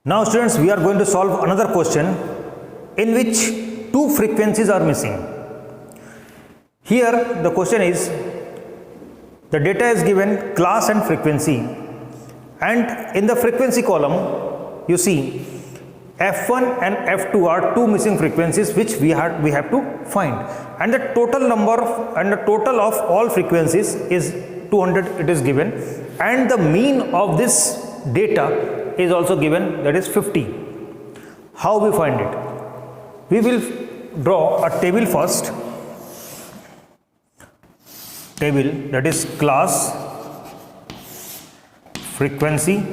Now students, we are going to solve another question in which two frequencies are missing. Here the question is, the data is given class and frequency, and in the frequency column you see F1 and F2 are two missing frequencies which we have to find, and the total number and the total of all frequencies is 200, it is given, and the mean of this data is also given, that is 50. How we find it? We will draw a table first, table that is class, frequency,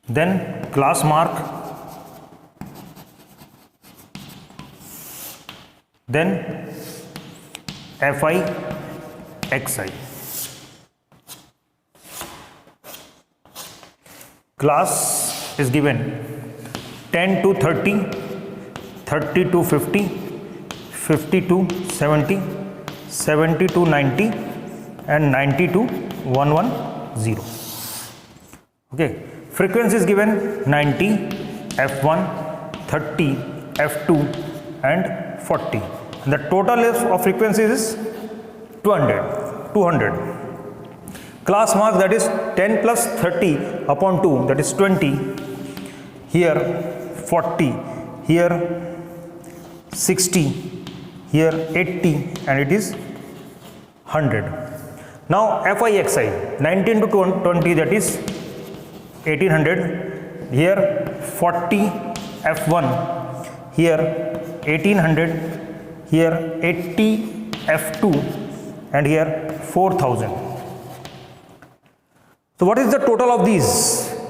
then class mark, then Fi, Xi. Class is given 10 to 30, 30 to 50, 50 to 70, 70 to 90, and 90 to 110. Okay. Frequency is given 90, F1, 30, F2, and 40. And the total of frequencies is 200. Class mark, that is 10 plus 30 upon 2, that is 20. Here 40, here 60, here 80, and it is 100. Now Fixi, 19 to 20, that is 1800, here 40 F1, here 1800, here 80 F2, and here 4000. So what is the total of these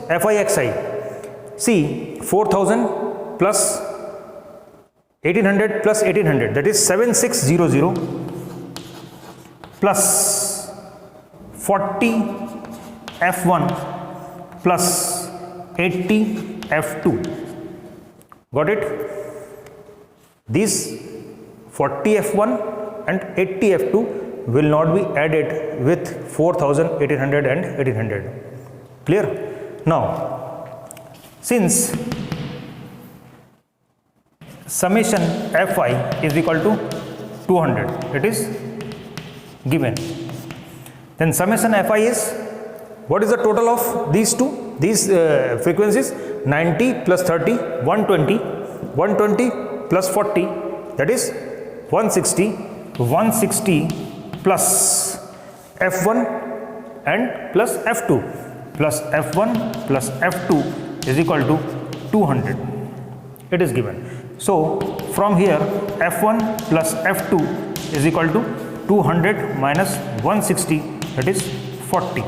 Fixi? See, 4000 plus 1800 plus 1800, that is 7600, plus 40 F1 plus 80 F2. Got it? These 40 F1 and 80 F2 will not be added with 4000, 1800 and 1800. Clear? Now, since summation Fi is equal to 200, it is given, then summation Fi is, what is the total of these two, these frequencies? 90 plus 30, 120, 120 plus 40, that is 160, 160 plus F1 and plus F2, plus F1 plus F2 is equal to 200. It is given. So from here F1 plus F2 is equal to 200 minus 160, that is 40.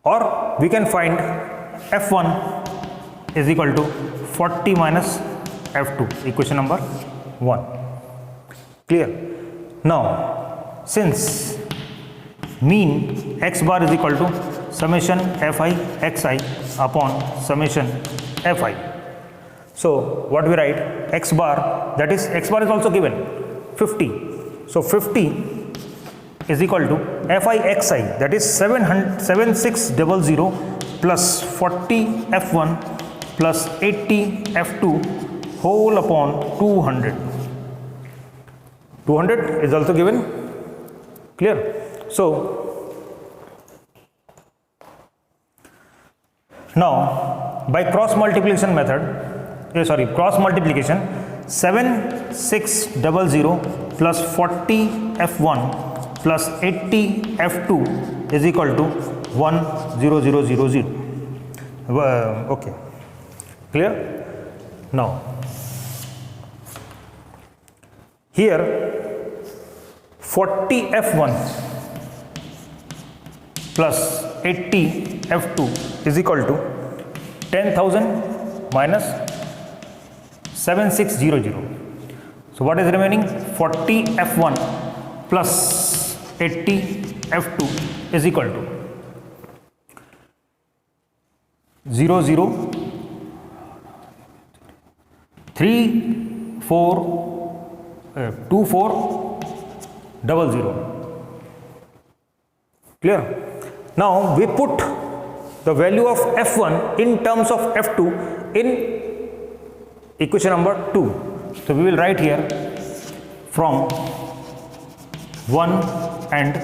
Or we can find F1 is equal to 40 minus F2, equation number 1. Clear? Now, since mean x bar is equal to summation Fi Xi upon summation Fi. So what we write? X bar, that is x bar is also given 50. So 50 is equal to Fi Xi, that is 7600 plus 40 F1 plus 80 F2 whole upon 200. 200 is also given. Clear? So now by cross multiplication method, cross multiplication, 7600 plus 40 F1 plus 80 F2 is equal to 10000. Okay. Clear? Now here 40 F1 plus 80 F2 is equal to 10,000 minus 7600. So what is remaining? 40 F1 plus 80 F2 is equal to 00 3 4 2400. Clear? Now we put the value of F1 in terms of F2 in equation number 2. So we will write here from 1 and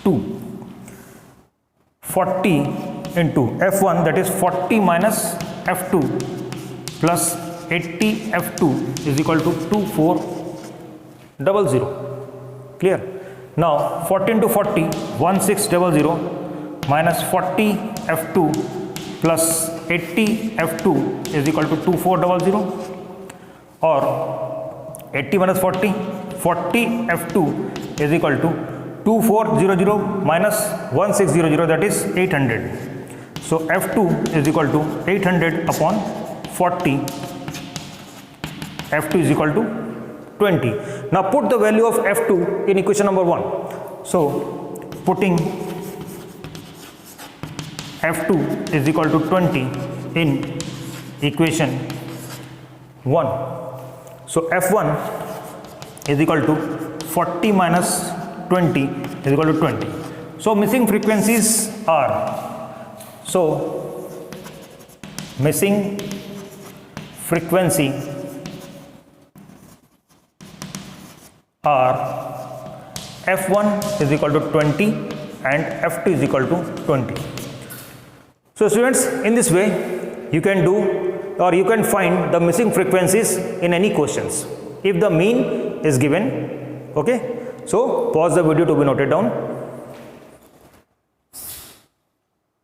2. 40 into F1, that is 40 minus F2 plus 80 F2 is equal to 2400. Clear? Now 40 into 40, 1600 minus 40 F2 plus 80 F2 is equal to 2400, or 80 minus 40, 40 F2 is equal to 2400 minus 1600, that is 800. So F2 is equal to 800 upon 40, F2 is equal to 20. Now put the value of F2 in equation number 1. So putting F2 is equal to 20 in equation 1. So F1 is equal to 40 minus 20 is equal to 20. So missing frequencies are, missing frequency are F1 is equal to 20 and F2 is equal to 20. So students, in this way you can do, or you can find the missing frequencies in any questions if the mean is given. Okay, so pause the video to be noted down.